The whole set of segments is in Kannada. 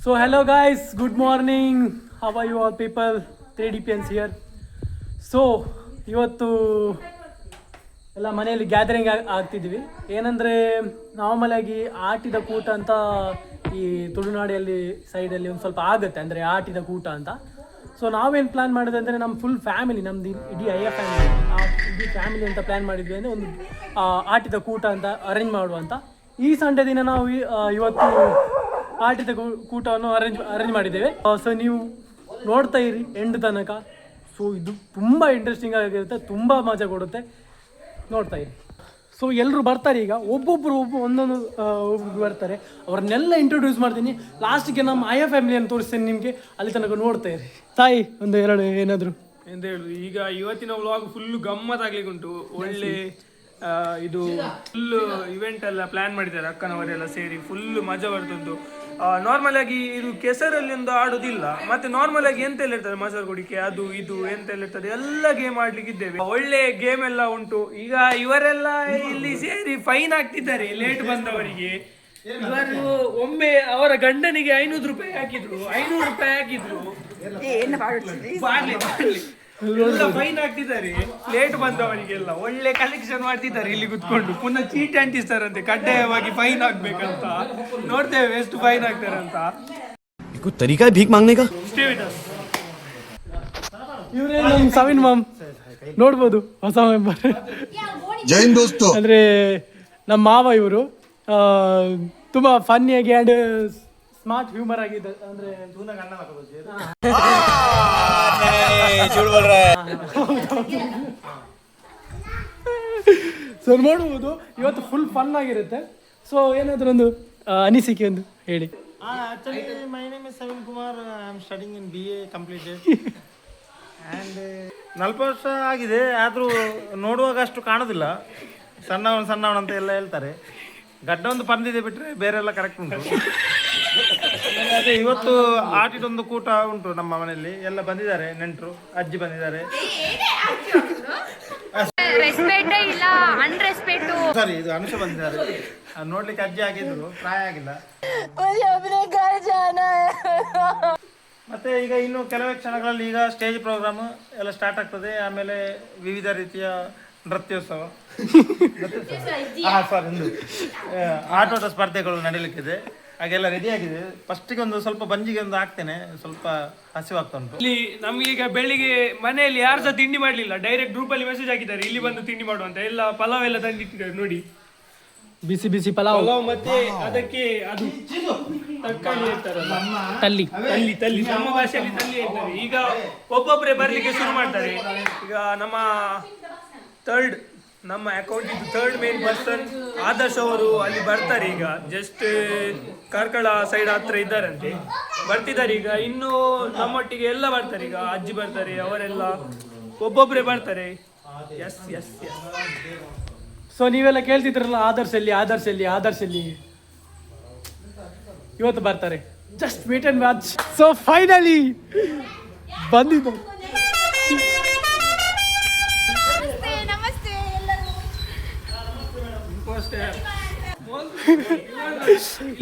So hello guys, good morning. How are you all people? 3DPNs here. So ಇವತ್ತು ಎಲ್ಲ ಮನೆಯಲ್ಲಿ ಗ್ಯಾದರಿಂಗ್ ಆಗ್ತಿದ್ವಿ. ಏನಂದರೆ ನಾರ್ಮಲ್ ಆಗಿ ಆಟಿದ ಕೂಟ ಅಂತ ಈ ತುಳುನಾಡಿಯಲ್ಲಿ ಸೈಡಲ್ಲಿ ಒಂದು ಸ್ವಲ್ಪ ಆಗುತ್ತೆ, ಅಂದರೆ ಆಟಿದ ಕೂಟ ಅಂತ. ಸೊ ನಾವೇನು ಪ್ಲ್ಯಾನ್ ಮಾಡಿದೆ ಅಂದರೆ ನಮ್ಮ ಫುಲ್ ಫ್ಯಾಮಿಲಿ, ನಮ್ಮದು ಇಡೀ ಫ್ಯಾಮಿಲಿ, ಇಡೀ ಫ್ಯಾಮಿಲಿ ಅಂತ ಪ್ಲ್ಯಾನ್ ಮಾಡಿದ್ವಿ. ಅಂದರೆ ಒಂದು ಆಟಿದ ಕೂಟ ಅಂತ ಅರೇಂಜ್ ಮಾಡುವಂತ. ಈ ಸಂಡೇ ದಿನ ನಾವು ಇವತ್ತು ಆಟಿದ ಕೂಟವನ್ನು ಅರೇಂಜ್ ಮಾಡಿದ್ದೇವೆ. ಸೊ ನೀವು ನೋಡ್ತಾ ಇರಿ ಎಂಡ್ ತನಕ. ಸೊ ಇದು ತುಂಬ ಇಂಟ್ರೆಸ್ಟಿಂಗ್ ಆಗಿರುತ್ತೆ, ತುಂಬ ಮಜಾ ಕೊಡುತ್ತೆ, ನೋಡ್ತಾ ಇರಿ. ಸೊ ಎಲ್ಲರೂ ಬರ್ತಾರೆ ಈಗ, ಒಬ್ಬೊಬ್ಬರು ಒಂದೊಂದು ಬರ್ತಾರೆ. ಅವ್ರನ್ನೆಲ್ಲ ಇಂಟ್ರೊಡ್ಯೂಸ್ ಮಾಡ್ತೀನಿ. ಲಾಸ್ಟಿಗೆ ನಮ್ಮ ಫ್ಯಾಮಿಲಿಯನ್ನು ತೋರಿಸ್ತೇನೆ ನಿಮಗೆ, ಅಲ್ಲಿ ತನಕ ನೋಡ್ತಾ ಇರಿ. ತಾಯಿ ಒಂದು ಎರಡು ಏನಾದರೂ ಎಂತ ಹೇಳುದು, ಈಗ ಇವತ್ತಿನ ವ್ಲಾಗ್ ಫುಲ್ ಗಮ್ಮತ್ತಾಗ್ಲಿಕ್ಕೆ ಉಂಟು. ಒಳ್ಳೆ ಇದು ಫುಲ್ ಇವೆಂಟ್ ಎಲ್ಲ ಪ್ಲಾನ್ ಮಾಡಿದ್ದಾರೆ, ಅಕ್ಕನವರೆಲ್ಲ ಸೇರಿ ಫುಲ್ ಮಜಾ ಬರ್ತುಂಟು. ನಾರ್ಮಲ್ ಆಗಿ ಇದು ಕೆಸರಲ್ಲಿ ಒಂದು ಆಡುದಿಲ್ಲ, ಮತ್ತೆ ನಾರ್ಮಲ್ ಆಗಿ ಎಂತೆಲ್ಲ ಇರ್ತದೆ, ಮಸಾಲ ಕುಡಿಕೆ ಅದು ಇದು ಎಂತೆಲ್ಲ ಇರ್ತದೆ, ಎಲ್ಲ ಗೇಮ್ ಆಡ್ಲಿಕ್ಕೆ ಇದ್ದೇವೆ. ಒಳ್ಳೆ ಗೇಮ್ ಎಲ್ಲ ಉಂಟು. ಈಗ ಇವರೆಲ್ಲ ಇಲ್ಲಿ ಸೇರಿ ಫೈನ್ ಆಗ್ತಿದ್ದಾರೆ ಲೇಟ್ ಬಂದವರಿಗೆ. ಇವರು ಒಮ್ಮೆ ಅವರ ಗಂಡನಿಗೆ 500 ರೂಪಾಯಿ ಹಾಕಿದ್ರು, 500 ರೂಪಾಯಿ ಹಾಕಿದ್ರು, ಎಲ್ಲ ಫೈನ್ ಹಾಕ್ತಿದ್ದಾರೆ ಲೇಟ್ ಬಂದವರಿಗೆಲ್ಲ. ಒಳ್ಳೆ ಕಲೆಕ್ಷನ್ ಮಾಡ್ತಿದ್ದಾರೆ ಇಲ್ಲಿ ಕುತ್ಕೊಂಡು. ಪುನಃ ಚೀಟ್ ಅಂಟಿಸ್ತಾರಂತೆ, ಕಡ್ಡಾಯವಾಗಿ ಫೈನ್ ಹಾಕ್ಬೇಕಂತ. ನೋಡ್ತೇವೆ ಎಷ್ಟು ಫೈನ್ ಹಾಕ್ತಾರೆ ಅಂತ. ತರೀಕಾ ಭೀಕ್ ಮಾಂಗ್ನೆ ಕಾ. ಇವರೇ ನಮ್ಮ ಸವಿನ್ ಮಾಮ್, ನೋಡ್ಬೋದು ಹೊಸ ಮೆಂಬರ್. ಜೈನ್ ದೋಸ್ತು ಅಂದ್ರೆ ನಮ್ಮ ಮಾವ. ಇವರು ತುಂಬಾ ಫನ್ನಿಯಾಗಿ ಆ್ಯಂಡ್ ಸ್ಮಾರ್ಟ್ ಹ್ಯೂಮರ್ ಆಗಿದೆ. ಅಂದ್ರೆ ಸೊ ನೋಡ್ಬೋದು ಇವತ್ತು ಫುಲ್ ಫನ್ ಆಗಿರುತ್ತೆ. ಸೊ ಏನಾದರೂ ಒಂದು ಅನಿಸಿಕೆ ಒಂದು ಹೇಳಿ. Actually, my name is Savin Kumar. I am studying in BA completed. And 40 ವರ್ಷ ಆಗಿದೆ, ಆದರೂ ನೋಡುವಾಗ ಅಷ್ಟು ಕಾಣೋದಿಲ್ಲ. ಸಣ್ಣವನು ಅಂತ ಎಲ್ಲ ಹೇಳ್ತಾರೆ. ಗಡ್ಡ ಒಂದು ಪಂದಿದೆ ಬಿಟ್ಟರೆ ಬೇರೆ ಎಲ್ಲ ಕರೆಕ್ಟ್ ಉಂಟು. ಅದೇ ಇವತ್ತು ಆಟಿದೊಂದು ಕೂಟ ಉಂಟು ನಮ್ಮ ಮನೆಯಲ್ಲಿ. ಎಲ್ಲ ಬಂದಿದ್ದಾರೆ ನೆಂಟರು, ಅಜ್ಜಿ ಬಂದಿದ್ದಾರೆ. ಸಾರಿ, ಇದು ಅನುಷ ಬಂದಿದ್ದಾರೆ. ನೋಡ್ಲಿಕ್ಕೆ ಅಜ್ಜಿ ಆಗಿದ್ರು, ಪ್ರಾಯ ಆಗಿಲ್ಲ. ಮತ್ತೆ ಈಗ ಇನ್ನು ಕೆಲವೇ ಕ್ಷಣಗಳಲ್ಲಿ ಈಗ ಸ್ಟೇಜ್ ಪ್ರೋಗ್ರಾಮ್ ಎಲ್ಲ ಸ್ಟಾರ್ಟ್ ಆಗ್ತದೆ. ಆಮೇಲೆ ವಿವಿಧ ರೀತಿಯ ನೃತ್ಯೋತ್ಸವ, ಆಟೋಟ ಸ್ಪರ್ಧೆಗಳು ನಡೀಲಿಕ್ಕಿದೆ. ಹಾಗೆಲ್ಲ ರೆಡಿ ಆಗಿದೆ. ಫಸ್ಟಿಗೆ ಒಂದು ಸ್ವಲ್ಪ ಬಂಜಿಗೆ ಒಂದು ಹಾಕ್ತೇನೆ, ಸ್ವಲ್ಪ ಹಸಿವಾಗ್ತಾ ಉಂಟು. ಇಲ್ಲಿ ನಮ್ಗೀಗ ಬೆಳಿಗ್ಗೆ ಮನೆಯಲ್ಲಿ ಯಾರು ಸಹ ತಿಂಡಿ ಮಾಡ್ಲಿಲ್ಲ, ಡೈರೆಕ್ಟ್ ಗ್ರೂಪ್ ಅಲ್ಲಿ ಮೆಸೇಜ್ ಹಾಕಿದ್ದಾರೆ ಇಲ್ಲಿ ಬಂದು ತಿಂಡಿ ಮಾಡುವಂತ. ಎಲ್ಲ ಪಲಾವ್ ಎಲ್ಲ ತಂದಿಟ್ಟಿದ್ದಾರೆ ನೋಡಿ, ಬಿಸಿ ಬಿಸಿ ಪಲಾವ್. ಮತ್ತೆ ಅದಕ್ಕೆ ಅದು ತರಕಾರಿ ಹೇಳ್ತಾರಲ್ಲ, ತಲ್ಲಿ ತಲ್ಲಿ ನಮ್ಮ ಭಾಷೆಯಲ್ಲಿ ತಲ್ಲಿ ಹೇಳ್ತಾರೆ. ಈಗ ಒಬ್ಬೊಬ್ಬರೇ ಬರ್ಲಿಕ್ಕೆ ಶುರು ಮಾಡ್ತಾರೆ. ಈಗ ನಮ್ಮ account third main person Adarsh ಅವರು ಅಲ್ಲಿ ಬರ್ತಾರೆ. ಈಗ ಜಸ್ಟ್ ಕಾರ್ಕಳ ಸೈಡ್ ಹತ್ರ ಇದ್ದಾರಂತೆ, ಬರ್ತಿದ್ದಾರೆ ಈಗ. ಇನ್ನು ನಮ್ಮೊಟ್ಟಿಗೆ ಎಲ್ಲ ಬರ್ತಾರೆ. ಈಗ ಅಜ್ಜಿ ಬರ್ತಾರೆ, ಅವರೆಲ್ಲ ಒಬ್ಬೊಬ್ಬರೇ ಬರ್ತಾರೆ. S S S. ಸೊ ನೀವೆಲ್ಲ ಕೇಳ್ತಿದ್ರಲ್ಲ ಆದರ್ಶ್ ಎಲ್ಲಿ ಇವತ್ತು ಬರ್ತಾರೆ. Just wait and watch. So finally ಬಂದಿದ್ದು.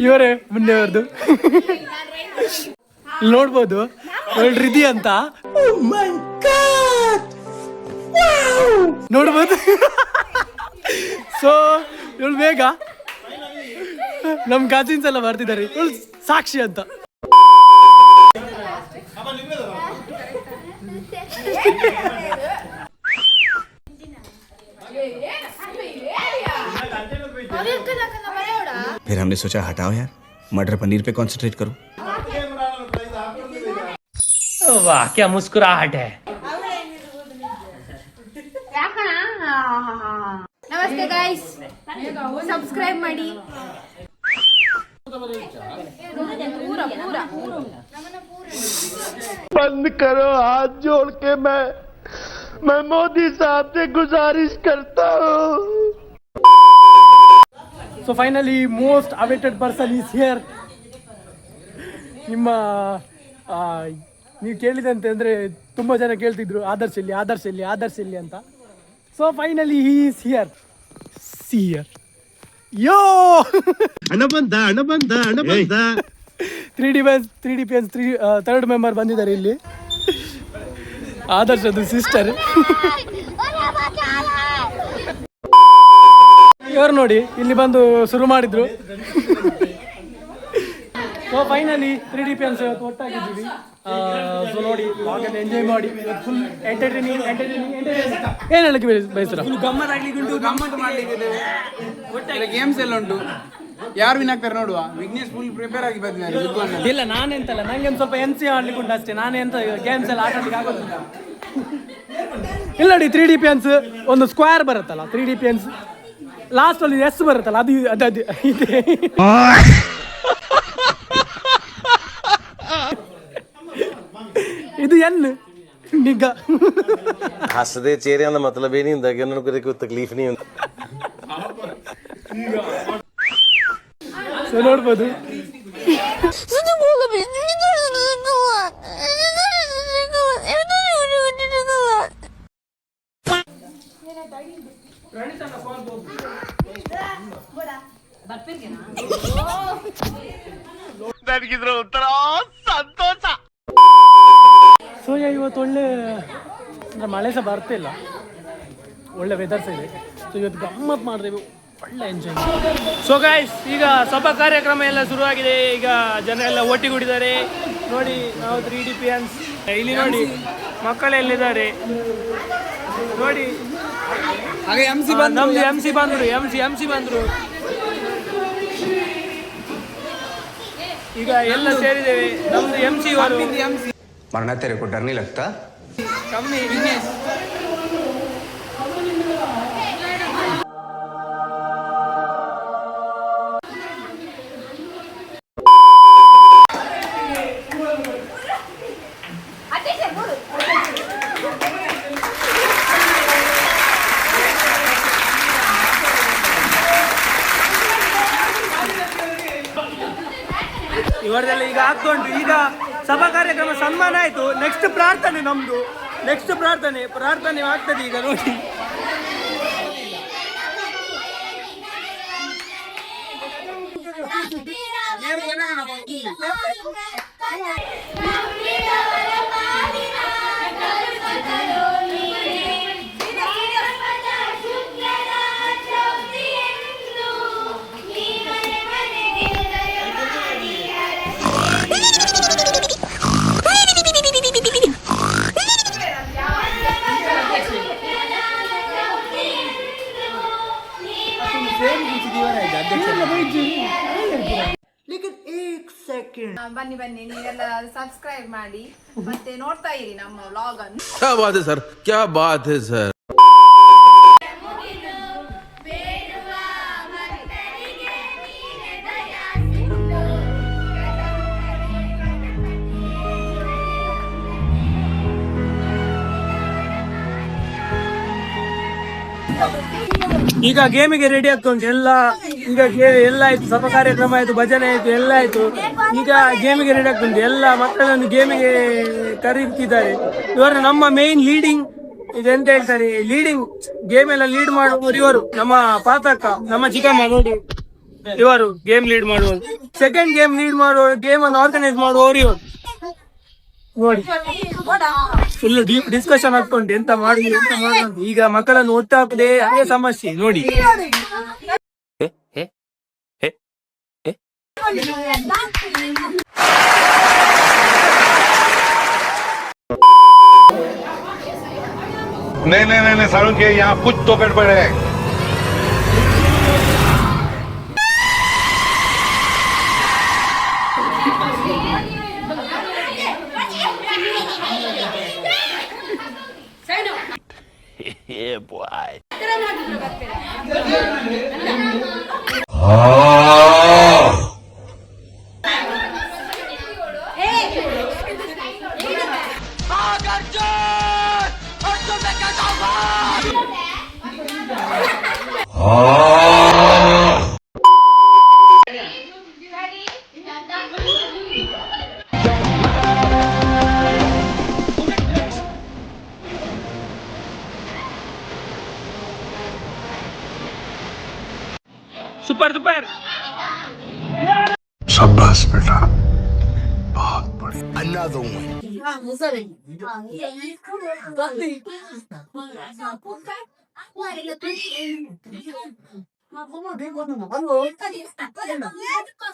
ಇವರೇ ಮುಂದೆ ಅವ್ರದ್ದು ನೋಡ್ಬೋದು, ರಿಧಿ ಅಂತ ನೋಡ್ಬೋದು. ಸೊ ಇವಳು ಬೇಗ ನಮ್ ಕಸಿನ್ಸ್ ಎಲ್ಲ ಬರ್ತಿದ್ದಾರೆ. ಇವಳು ಸಾಕ್ಷಿ ಅಂತ. फिर हमने सोचा हटाओ यार, मटर पनीर पे कंसंट्रेट करो. वाह क्या मुस्कुराहट है. ನಮಸ್ತೆ ಗೈಸ್, ಸಬ್ಸ್ಕ್ರೈಬ್ ಮಾಡಿ. बंद करो, हाथ जोड़ के मैं मोदी साहब से गुजारिश करता हूँ. So finally most awaited person is here. ನಿಮ್ಮ ನೀವು ಕೇಳಿದಂತೆ ಅಂದರೆ ತುಂಬ ಜನ ಕೇಳ್ತಿದ್ರು ಆದರ್ಶ್ ಎಲ್ಲಿ ಅಂತ. So finally he is here. See here. Yo ಹಣ ಬಂದ 3DPNs ಥರ್ಡ್ ಮೆಂಬರ್ ಬಂದಿದ್ದಾರೆ ಇಲ್ಲಿ. ಆದರ್ಶದು ಸಿಸ್ಟರ್. ಇವರು ನೋಡಿ ಇಲ್ಲಿ ಬಂದು ಶುರು ಮಾಡಿದ್ರು. ಸೊ ಫೈನಲಿ 3DPNs ಇವತ್ತು ಒಟ್ಟಾಗಿದ್ದೀವಿ. ಸೊ ನೋಡಿ ವಾಗನ್ನು ಎಂಜಾಯ್ ಮಾಡಿ ಇವತ್ತು ಫುಲ್ ಎಂಟರ್ಟೈನಿಂಗ್. ಏನು ಹೇಳಕ್ಕೆ ಬಯಸ್ತೀರಾ? ಗಮ್ಮತ್ತು ಮಾಡ್ಲಿಕ್ಕೆ ಒಟ್ಟಾಗಿ ಗೇಮ್ಸ್ ಎಲ್ಲ ಉಂಟು. ಯಾರು ವಿನ್ ಆಗ್ತಾರೆ ನೋಡುವ. ವಿಘ್ನೇಶ್ ಫುಲ್ ಪ್ರಿಪೇರ್ ಆಗಿ ಬಂದಿದ್ದಾರೆ. ಇಲ್ಲ ನಾನೆಂತಲ್ಲ, ನಂಗೆ ಒಂದು ಸ್ವಲ್ಪ MC ಆಡ್ಲಿಕ್ಕೆ ಉಂಟು ಅಷ್ಟೇ. ನಾನೆಂತ ಗೇಮ್ಸ್ ಎಲ್ಲ ಆಟ ಆಡ್ಲಿಕ್ಕೆ ಆಗೋದಿಲ್ಲ. ಇಲ್ಲ ನೋಡಿ 3DPNs ಒಂದು ಸ್ಕ್ವೇರ್ ಬರುತ್ತಲ್ಲ 3DPNs ಲಾಸ್ಟ್ ಅಲ್ಲಿ S ಬರುತ್ತಲ್ಲ ಅದು ಇದೆ. ಇದು N ನಿಗ್ಗ. हसदे चेहरे का मतलब ये नहीं होता कि उन्होंने कोई तकलीफ नहीं होती. ಸೊ ನೋಡ್ಬೋದು ಸೊ ಇವತ್ತು ಒಳ್ಳೆ ಅಂದರೆ ಮಳೆ ಸಹ ಬರ್ತಿಲ್ಲ, ಒಳ್ಳೆ ವೆದರ್ಸ್ ಇದೆ. ಸೊ ಇವತ್ತು ಗಮ್ಮತ್ತು ಮಾಡಿದೆವು, ಒಳ್ಳೆ ಎಂಜಾಯ್. ಸೊ ಗೈಸ್ ಈಗ ಸಭಾ ಕಾರ್ಯಕ್ರಮ ಎಲ್ಲ ಶುರುವಾಗಿದೆ. ಈಗ ಜನ ಎಲ್ಲ ಒಟ್ಟಿಗೂಡಿದ್ದಾರೆ ನೋಡಿ. ನಾವು 3DPNs ಇಲ್ಲಿ ನೋಡಿ ಮಕ್ಕಳೆಲ್ಲಿದ್ದಾರೆ ನೋಡಿ. ನಮ್ದು MC ಬಂದ್ರು. ಈಗ ಎಲ್ಲ ಸೇರಿದ್ದೇವೆ. ನಮ್ದು MC ಅವರು मरना तेरे को डर नहीं लगता? ಕಮ್ಮಿ. ಇವರದೆಲ್ಲ ಈಗ ಆಗ್ತುಂಟು. ಈಗ ಸಭಾ ಕಾರ್ಯಕ್ರಮ ಸನ್ಮಾನ ಆಯ್ತು. ನೆಕ್ಸ್ಟ್ ಪ್ರಾರ್ಥನೆ ನಮ್ದು. ನೆಕ್ಸ್ಟ್ ಪ್ರಾರ್ಥನೆ ಆಗ್ತದೆ ಈಗ ನೋಡಿ. ಬನ್ನಿ ನೀವೆಲ್ಲ ಸಬ್ಸ್ಕ್ರೈಬ್ ಮಾಡಿ ಮತ್ತೆ ನೋಡ್ತಾ ಇರಿ ನಮ್ಮ ವ್ಲಾಗ್ ಅನ್ನು. क्या बात है सर, क्या बात है सर. ಈಗ ಗೇಮಿಗೆ ರೆಡಿ ಆಗ್ತಾ ಉಂಟು ಎಲ್ಲ. ಈಗ ಎಲ್ಲ ಆಯ್ತು, ಸಭಾ ಕಾರ್ಯಕ್ರಮ ಆಯ್ತು, ಭಜನೆ ಆಯ್ತು, ಎಲ್ಲ ಆಯ್ತು. ಈಗ ಗೇಮಿಗೆ ರೆಡಿ ಆಗ್ತಾ ಉಂಟು. ಎಲ್ಲ ಮಕ್ಕಳನ್ನು ಗೇಮಿಗೆ ಕರೀತಿದ್ದಾರೆ. ಇವರು ನಮ್ಮ ಮೇನ್ ಲೀಡಿಂಗ್ ಇದೆಂತ ಹೇಳ್ತಾರೆ, ಲೀಡಿಂಗ್ ಗೇಮ್ ಎಲ್ಲ ಲೀಡ್ ಮಾಡುವವರು ಇವರು. ನಮ್ಮ ಪಾತಕ್ಕ, ನಮ್ಮ ಚಿಕ್ಕಮ್ಮ ನೋಡಿ, ಇವರು ಗೇಮ್ ಲೀಡ್ ಮಾಡುವವರು. ಸೆಕೆಂಡ್ ಗೇಮ್ ಲೀಡ್ ಮಾಡುವವರು, ಗೇಮ್ ಅನ್ನು ಆರ್ಗನೈಸ್ ಮಾಡುವವರು ಇವರು ನೋಡಿ. ಫುಲ್ ಡೀಪ್ ಡಿಸ್ಕಷನ್ ಆಗ್ತುಂಟು, ಎಂತ ಮಾಡುದು ಅಂತ. ಈಗ ಮಕ್ಕಳನ್ನು ಒಟ್ಟಾಕದೆ ಅದೇ ಸಮಸ್ಯೆ ನೋಡಿ. नहीं सारुण के यहाँ कुछ तो गड़बड़ है. सुपर सुपर शाबाश बेटा. Another one.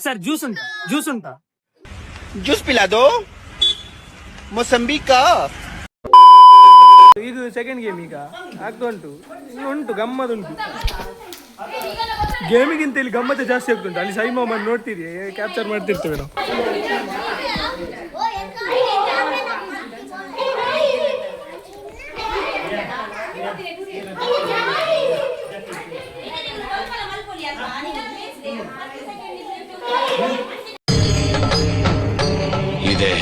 ಸರ್ ಜ್ಯೂಸ್ ಉಂಟಾ Juice पिला दो मौसम्बी का. ಇದು ಸೆಕೆಂಡ್ ಗೇಮ್ ಈಗ ಆಗ್ತಾ ಉಂಟು ಗಮ್ಮತ್ತುಂಟು. ಗೇಮಿಗಿಂತ ಇಲ್ಲಿ ಗಮ್ಮತ್ತೆ ಜಾಸ್ತಿ ಆಗ್ತುಂಟು. ಅಲ್ಲಿ ಸೈ ಮೊಮೆಂಟ್ ನೋಡ್ತೀರಿ, ಕ್ಯಾಪ್ಚರ್ ಮಾಡ್ತಿರ್ತೇವೆ ನಾವು. ಇದೆ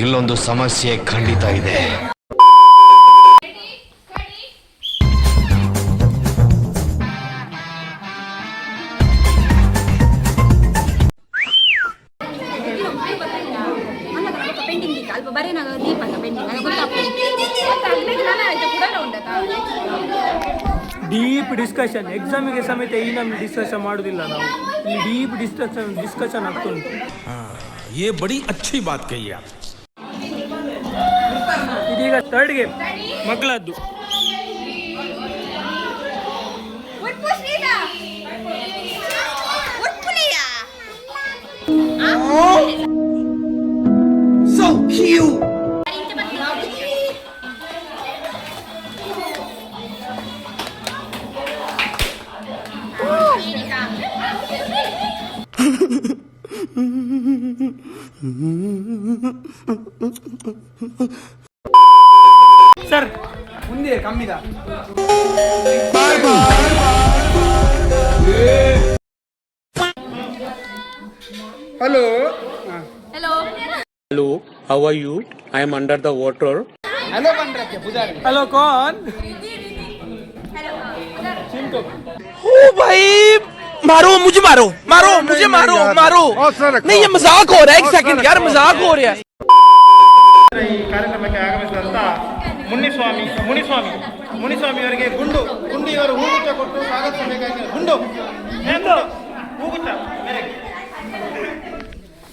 ಇಲ್ಲೊಂದು ಸಮಸ್ಯೆ ಖಂಡಿತ ಇದೆ. ಡೀಪ್ ಡಿಸ್ಕಷನ್ ಎಕ್ಸಾಮಿಗೆ ಸಮೇತ ಈ ನಮ್ಗೆ ಡಿಸ್ಕಷನ್ ಮಾಡುದಿಲ್ಲ ನಾವು. ಇಲ್ಲಿ ಡೀಪ್ ಡಿಸ್ಕಷನ್ ಆಗ್ತಾ ಉಂಟು. ये बड़ी अच्छी बात कही आप. ಇದೀಗ ಥರ್ಡ್ ಗೇಮ್ ಮಕ್ಕಳದ್ದು. So cute. ಸರ್ ಮುಂದೆ ಕಮ್ಮಿದ. Hello Hello, how are you? I am under the water. Hello ಕೌನ್? ओ भाई मारो मुझे मारो मुझे मारो नहीं ये मजाक हो रहा है. एक सेकंड यार, मजाक हो रहा है. ಈ ಕಾರ್ಯಕ್ರಮಕ್ಕೆ ಆಗಮಿಸಿದಂತ ಮುನಿಸ್ವಾಮಿ ಅವರಿಗೆ ಗುಂಡು ಇವರು ಹೂಗುಚ್ಚ ಕೊಟ್ಟು ಸ್ವಾಗತಿಸಬೇಕಾಗಿ ಗುಂಡು ಹೂಗುಚ್ಚ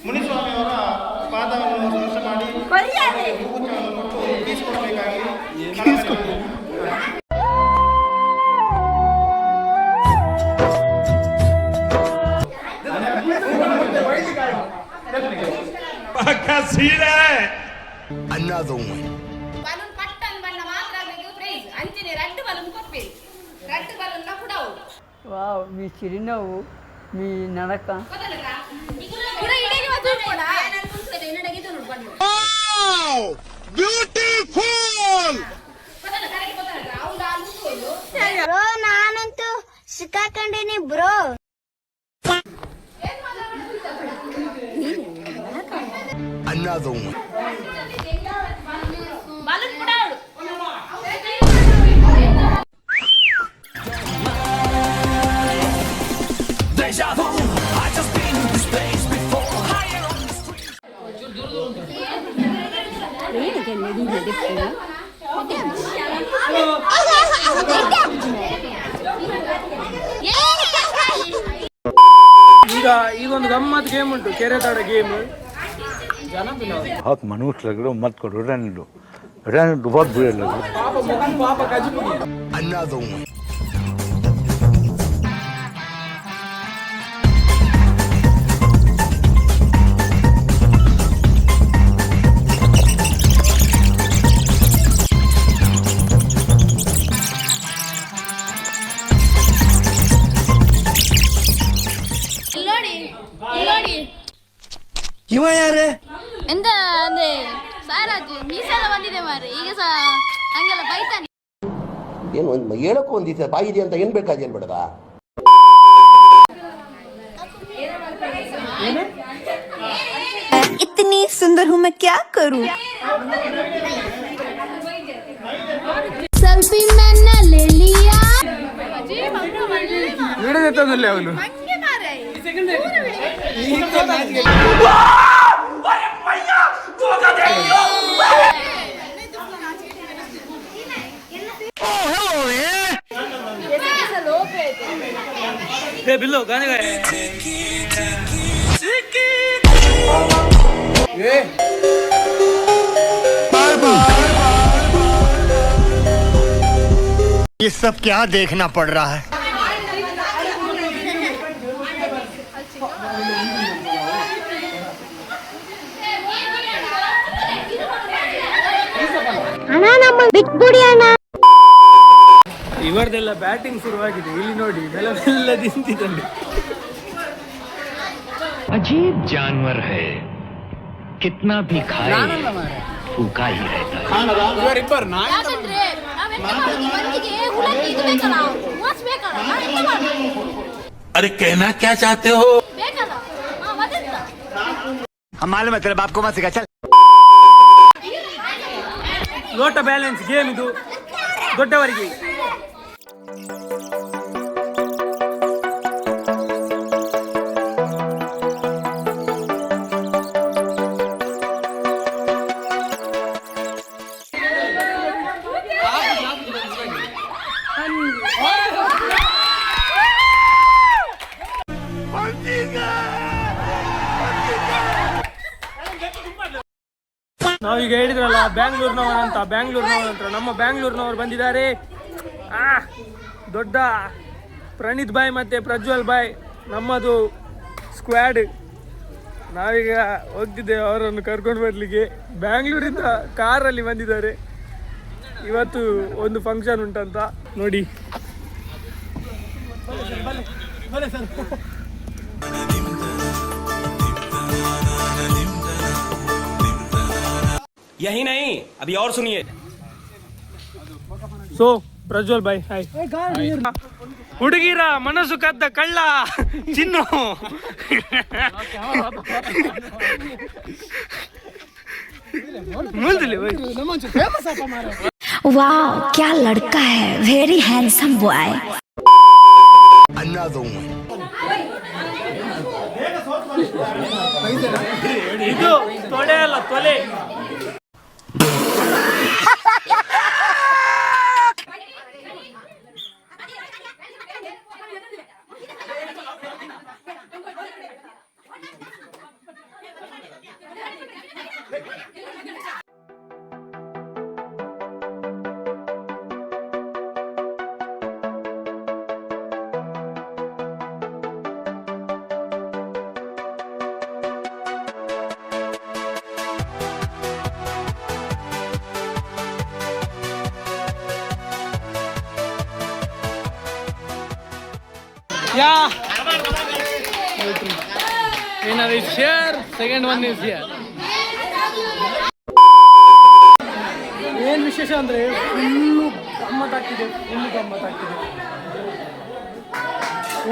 ಮುನಿಸ್ವಾಮಿ ಅವರ ಪಾದವನ್ನು ಸ್ಪರ್ಶ ಮಾಡಿ ಹೂಗುಚ್ಚವನ್ನು ಕೊಟ್ಟು ತೀರಿಸಿಕೊಡಬೇಕಾಗಿ Another one. ಬಲೂನ್ ಪಟ್ಟನ್ ಬಣ್ಣ ಮಾತ್ರ ಪ್ರೈಸ್ ಅಂಚಿನಿ ರೆಡ್ ಬಲೂನ್ ಕೊಡ್ಬೇಕು. ರೆಡ್ ಬಲೂನ್ ಕೂಡ వావ్ మీ చిరునవ్వు మీ నడక ಬ್ರೋ ನಾನಂತೂ ಸಿಕ್ಕಾಕೊಂಡಿನಿ ಬ್ರೋ. Another one. ಬಲೂನ್ ಕೂಡ ಈಗ ಒಂದು ಗಮ್ಮತ್ ಗೇಮ್ ಉಂಟು, ಕೆರೆ ದಡ ಗೇಮ್. बहुत मनुष्य लग रहे हो, मत करो, रहने दो बहुत बुरे लग रहे हो. Another one. ಇವ ಯಾರೇ ಎಂತ ಅಂದ್ರೆ ಸಾರಾಜ್ ಮೀಸೆಲ್ಲ ಬಂದಿದೆ ಮಾರ್ರೆ. ಈಗ ಸಹ ಹಂಗೆಲ್ಲ ಬೈತಾನೆ. ಏನು ಹೇಳಕ್ಕೂ ಒಂದಿದೆ ಬಾಯಿದೆ ಅಂತ ಏನ್ ಬೇಕಾದ ಏನ್ ಬೇಡದ. इतनी सुंदर हूँ मैं क्या करूँ. सेल्फी मैंने ले लिया. ವಿಡಿಯೋದಲ್ಲಿ ಅವನು बिल्लो गाने गाए. ये सब क्या देखना पड़ रहा है? ಇವರದೆಲ್ಲ ಬ್ಯಾಟಿಂಗ್ ಶುರುವಾಗಿದೆ. ಇಲ್ಲಿ ನೋಡಿ ನೆಲವೆಲ್ಲ ನಿಂತಿದ್ದಾನೆ. अजीब जानवर है, कितना भी खाए भूखा ही रहता है. ಇವರಿಬ್ಬರು ನಾ ಯಾಕಂದ್ರೆ ನಾವೆಂತ ಮಾಡೋದು ಮಂದಿಗೆ ಹುಳಕ್ಕೆ ಇದು ಬೇಕಲ್ಲ ಮಾಸ್ ಬೇಕಲ್ಲ ಎಂತ ಮಾಡೋದು अरे कहना क्या चाहते हो? ಬೇಕಲ್ಲ ಮತ್ತೆಂತ हम मालूम है तेरे बाप को मत सिखा चल. ಲೋಟ ಬ್ಯಾಲೆನ್ಸ್ ಗೇಮ್ ಇದು ದೊಡ್ಡವರಿಗೆ. ನಾವೀಗ ಹೇಳಿದ್ರಲ್ಲ ಬ್ಯಾಂಗ್ಳೂರ್ನವರಂತ ನಮ್ಮ ಬ್ಯಾಂಗ್ಳೂರ್ನವರು ಬಂದಿದ್ದಾರೆ. ದೊಡ್ಡ ಪ್ರಣೀತ್ ಬಾಯ್ ಮತ್ತೆ ಪ್ರಜ್ವಲ್ ಬಾಯ್ ನಮ್ಮದು ಸ್ಕ್ವಾಡ್. ನಾವೀಗ ಹೋಗ್ತಿದ್ದೇವೆ ಅವರನ್ನು ಕರ್ಕೊಂಡು ಬರಲಿಕ್ಕೆ. ಬ್ಯಾಂಗ್ಳೂರಿಂದ ಕಾರಲ್ಲಿ ಬಂದಿದ್ದಾರೆ. ಇವತ್ತು ಒಂದು ಫಂಕ್ಷನ್ ಉಂಟಂತ ನೋಡಿ. यही नहीं, अभी और सुनिए. So Prajwal boy hi. ಹುಡುಗಿರ ಮನಸ್ಸು ಕದ್ದ ಕಳ್ಳ ಚಿನ್ನು. वाह क्या लड़का है, very handsome boy. Another one. ಇದು ತೊಡೆ ಅಲ್ಲ ತೊಲೆ. Yeah. Winner is here. Second one is here. ಏನು ವಿಶೇಷ ಅಂದರೆ ಫುಲ್ಲು ಗಮ್ಮತ್ತಾಗ್ತಿದೆ.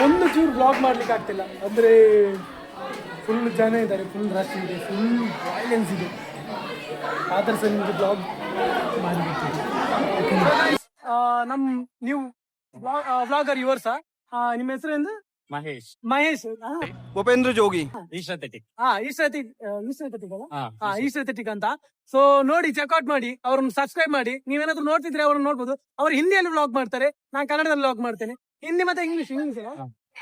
ಒಂದು ಚೂರು ಬ್ಲಾಗ್ ಮಾಡ್ಲಿಕ್ಕೆ ಆಗ್ತಿಲ್ಲ. ಅಂದರೆ ಫುಲ್ ಜನ ಇದ್ದಾರೆ, ಫುಲ್ ರಶ್ ಇದೆ, ಫುಲ್ ವೈಲೆನ್ಸ್ ಇದೆ. ಆದ್ರೆ ಸಹ ನಿಮಗೆ ಬ್ಲಾಗ್ ಮಾಡಬೇಕು. ನಮ್ಮ ನೀವು ಬ್ಲಾಗರ್ ಯುವರ್ಸಾ? ನಿಮ್ಮ ಹೆಸರು ಎಂದು? ಮಹೇಶ್. ಉಪೇಂದ್ರ ಜೋಗಿ. ಈಸ್ಟೆಟಿಕ್ ಅಂತ. ಸೊ ನೋಡಿ, ಚೆಕ್ಔಟ್ ಮಾಡಿ, ಅವ್ರನ್ನ ಸಬ್ಸ್ಕ್ರೈಬ್ ಮಾಡಿ. ನೀವೇನಾದ್ರು ನೋಡ್ತಿದ್ರೆ ಅವ್ರನ್ನ ನೋಡ್ಬೋದು. ಅವ್ರು ಹಿಂದಿಯಲ್ಲಿ ವ್ಲಾಗ್ ಮಾಡ್ತಾರೆ, ನಾನು ಕನ್ನಡದಲ್ಲಿ ವ್ಲಾಗ್ ಮಾಡ್ತೇನೆ. ಹಿಂದಿ ಮತ್ತೆ ಇಂಗ್ಲಿಷ್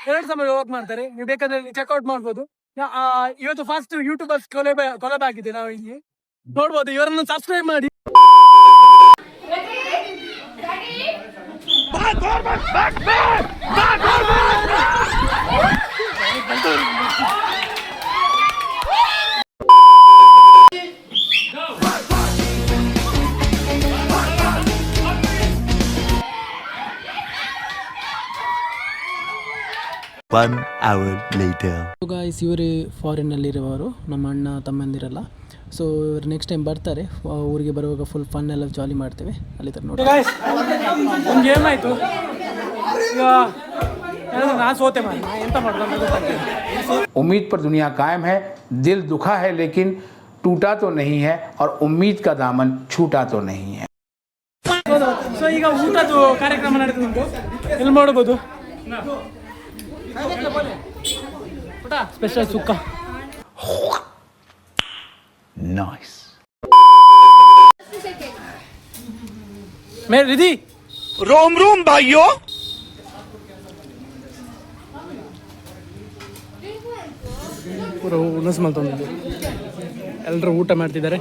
ಎರಡು ಸಮಯ ವ್ಲಾಗ್ ಮಾಡ್ತಾರೆ. ನೀವು ಬೇಕಾದ್ರೆ ಚೆಕ್ಔಟ್ ಮಾಡ್ಬೋದು. ಇವತ್ತು ಫಸ್ಟ್ ಯೂಟ್ಯೂಬರ್ಸ್ ಕೊಲಬ್ ಆಗಿದೆ. ನಾವು ಇಲ್ಲಿ ನೋಡ್ಬೋದು. ಇವರನ್ನು ಸಬ್ಸ್ಕ್ರೈಬ್ ಮಾಡಿ. One hour later. ಗಾಯ್ಸ್, ಇವರೇ ಫಾರಿನ್ನಲ್ಲಿರುವವರು, ನಮ್ಮ ಅಣ್ಣ ತಮ್ಮಂದಿರಲ್ಲ. ಸೊ ಇವರು ನೆಕ್ಸ್ಟ್ ಟೈಮ್ ಬರ್ತಾರೆ. ಊರಿಗೆ ಬರುವಾಗ ಫುಲ್ ಫನ್ ಎಲ್ಲ ಜಾಲಿ ಮಾಡ್ತೇವೆ. ಅಲ್ಲಿ ತರ ನೋಡಿ. ಒಂದು ಗೇಮ್ ಆಯಿತು. ಈಗ ನಾನು ಸೋತೆ ಮಾಡಿ ಎಂತ ಮಾಡೋದು. उम्मीद पर दुनिया कायम है. दिल दुखा है लेकिन टूटा तो नहीं है, और उम्मीद का दामन छूटा तो नहीं है. ಸೊ ಈಗ ಊಟದ್ದು ಕಾರ್ಯಕ್ರಮ ನಡೀತದೆ ಉಂಟು. ಎಲ್ಲಿ ಮಾಡಬಹುದು? ಸ್ಪೆಷಲ್ ಸುಕ್ಕ. Nice. मैं रिधि. रोम रोम भाइयों. ಪೂರ ಹುಣಸು ಮಲ್ ತಂದಿದ್ದು. ಎಲ್ಲರೂ ಊಟ ಮಾಡ್ತಿದ್ದಾರೆ.